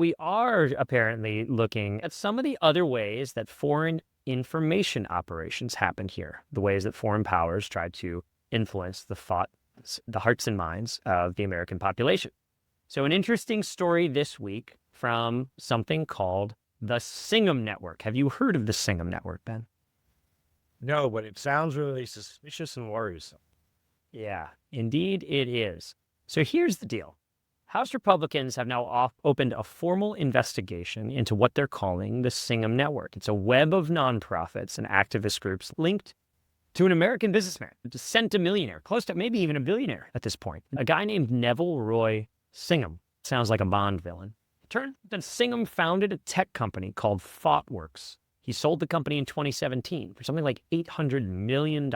We are apparently looking at some of the other ways that foreign information operations happen here, the ways that foreign powers try to influence the hearts and minds of the American population. So an interesting story this week from something called the Singham Network. Have you heard of the Singham Network, Ben? No, but it sounds really suspicious and worrisome. Yeah, indeed it is. So here's the deal. House Republicans have now opened a formal investigation into what they're calling the Singham Network. It's a web of nonprofits and activist groups linked to an American businessman, a centimillionaire, close to maybe even a billionaire at this point, a guy named Neville Roy Singham. Sounds like a Bond villain. It turned out that Singham founded a tech company called ThoughtWorks. He sold the company in 2017 for something like $800 million.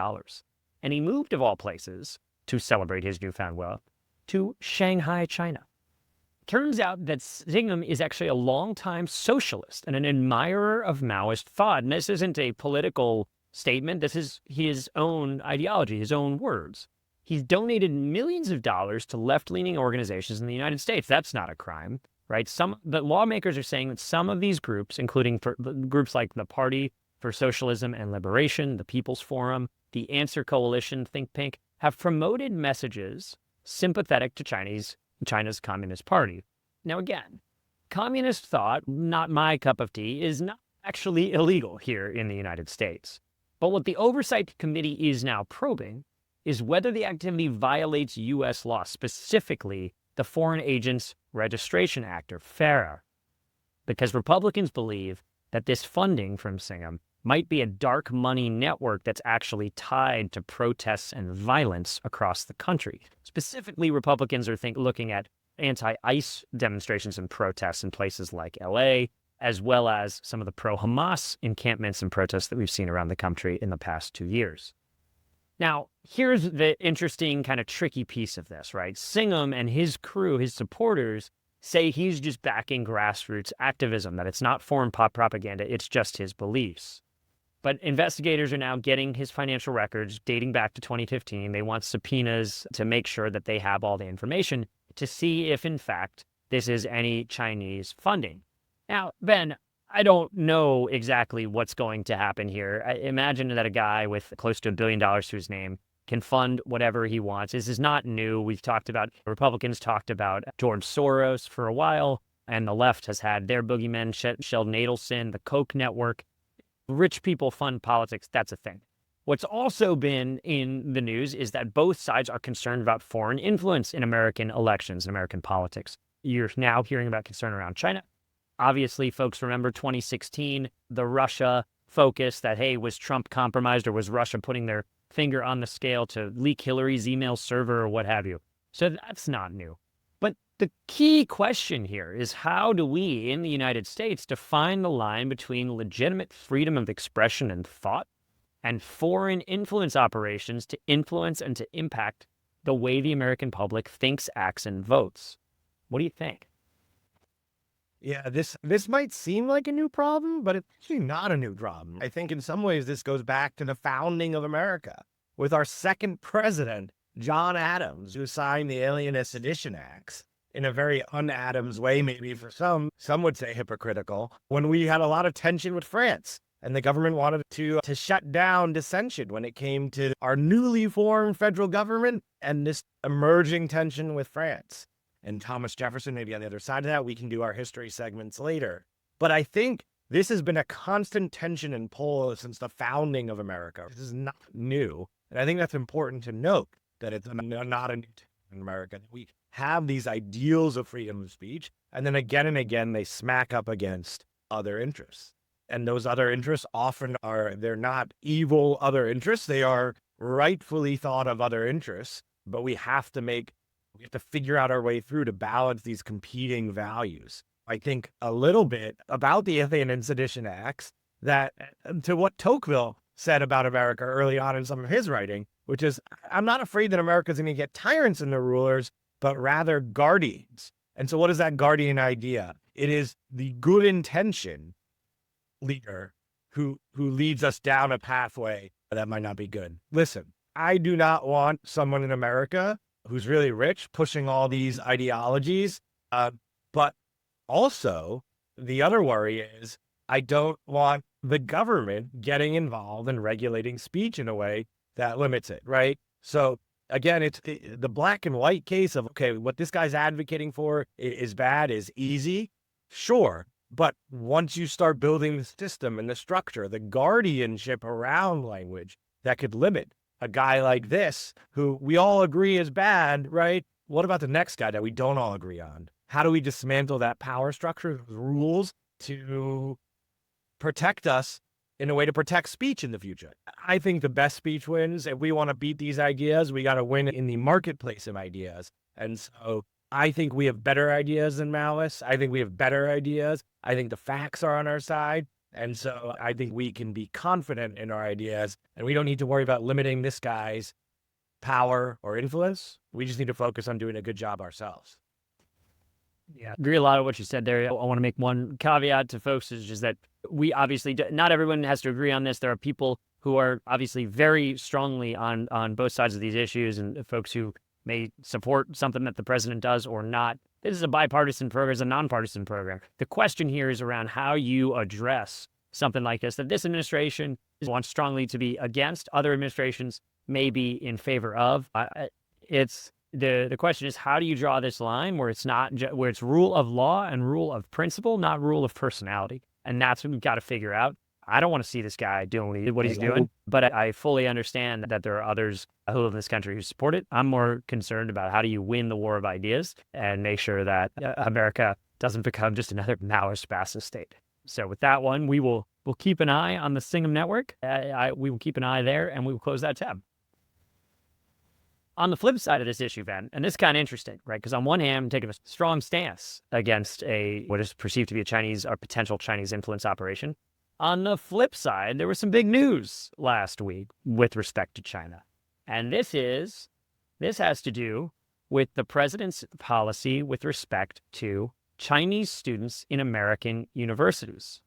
And he moved, of all places, to celebrate his newfound wealth, to Shanghai, China. Turns out that Singham is actually a longtime socialist and an admirer of Maoist thought. And this isn't a political statement. This is his own ideology, his own words. He's donated millions of dollars to left-leaning organizations in the United States. That's not a crime, right? The lawmakers are saying that some of these groups, including groups like the Party for Socialism and Liberation, the People's Forum, the Answer Coalition think tank, have promoted messages sympathetic to China's Communist Party. Now, again, communist thought, not my cup of tea, is not actually illegal here in the United States. But what the Oversight Committee is now probing is whether the activity violates U.S. law, specifically the Foreign Agents Registration Act, or FARA, because Republicans believe that this funding from Singham might be a dark money network that's actually tied to protests and violence across the country. Specifically, Republicans are looking at anti-ICE demonstrations and protests in places like LA, as well as some of the pro-Hamas encampments and protests that we've seen around the country in the past 2 years. Now, here's the interesting kind of tricky piece of this, right? Singham and his crew, his supporters, say he's just backing grassroots activism, that it's not foreign propaganda, it's just his beliefs. But investigators are now getting his financial records dating back to 2015. They want subpoenas to make sure that they have all the information to see if, in fact, this is any Chinese funding. Now, Ben, I don't know exactly what's going to happen here. I imagine that a guy with close to $1 billion to his name can fund whatever he wants. This is not new. Republicans talked about George Soros for a while, and the left has had their boogeymen, Sheldon Adelson, the Koch network. Rich people fund politics. That's a thing. What's also been in the news is that both sides are concerned about foreign influence in American elections and American politics. You're now hearing about concern around China. Obviously, folks remember 2016, the Russia focus that, hey, was Trump compromised or was Russia putting their finger on the scale to leak Hillary's email server or what have you? So that's not new. But the key question here is, how do we in the United States define the line between legitimate freedom of expression and thought and foreign influence operations to influence and to impact the way the American public thinks, acts, and votes? What do you think? Yeah, this might seem like a new problem, but it's actually not a new problem. I think in some ways this goes back to the founding of America with our second president, John Adams, who signed the Alien and Sedition Acts in a very un-Adams way, maybe for some would say hypocritical, when we had a lot of tension with France. And the government wanted to shut down dissension when it came to our newly formed federal government and this emerging tension with France. And Thomas Jefferson, maybe on the other side of that, we can do our history segments later. But I think this has been a constant tension and pull since the founding of America. This is not new. And I think that's important to note, that it's not a new tension in America. We have these ideals of freedom of speech, and then again and again, they smack up against other interests. And those other interests often they're not evil other interests. They are rightfully thought of other interests, but we have to figure out our way through to balance these competing values. I think a little bit about the Alien and Sedition Acts, that to what Tocqueville said about America early on in some of his writing, which is, I'm not afraid that America's going to get tyrants in their rulers, but rather guardians. And so what is that guardian idea? It is the good intention leader who leads us down a pathway that might not be good. Listen, I do not want someone in America who's really rich pushing all these ideologies, but Also, the other worry is I don't want the government getting involved in regulating speech in a way that limits it, right? So again, it's the black and white case of, okay, what this guy's advocating for is bad, is easy. Sure. But once you start building the system and the structure, the guardianship around language that could limit a guy like this, who we all agree is bad, right? What about the next guy that we don't all agree on? How do we dismantle that power structure, those rules, to protect us in a way to protect speech in the future? I think the best speech wins. If we want to beat these ideas, we got to win in the marketplace of ideas. And so I think we have better ideas than malice. I think we have better ideas. I think the facts are on our side. And so I think we can be confident in our ideas, and we don't need to worry about limiting this guy's power or influence. We just need to focus on doing a good job ourselves. Yeah, agree a lot of what you said there. I want to make one caveat to folks is just that we obviously, not everyone has to agree on this. There are people who are obviously very strongly on both sides of these issues, and folks who may support something that the president does or not. This is a bipartisan program, it's a nonpartisan program. The question here is around how you address something like this, that this administration wants strongly to be against, other administrations may be in favor of. The question is, how do you draw this line where it's not where it's rule of law and rule of principle, not rule of personality? And that's what we've got to figure out. I don't want to see this guy doing what he's doing, but I fully understand that there are others who live in this country who support it. I'm more concerned about how do you win the war of ideas and make sure that America doesn't become just another Maoist fascist state. So with that one, we'll keep an eye on the Singham Network. We will keep an eye there, and we will close that tab. On the flip side of this issue, Ben, and this is kind of interesting, right? Because on one hand, I'm taking a strong stance against what is perceived to be a Chinese or potential Chinese influence operation. On the flip side, there was some big news last week with respect to China. And this has to do with the president's policy with respect to Chinese students in American universities.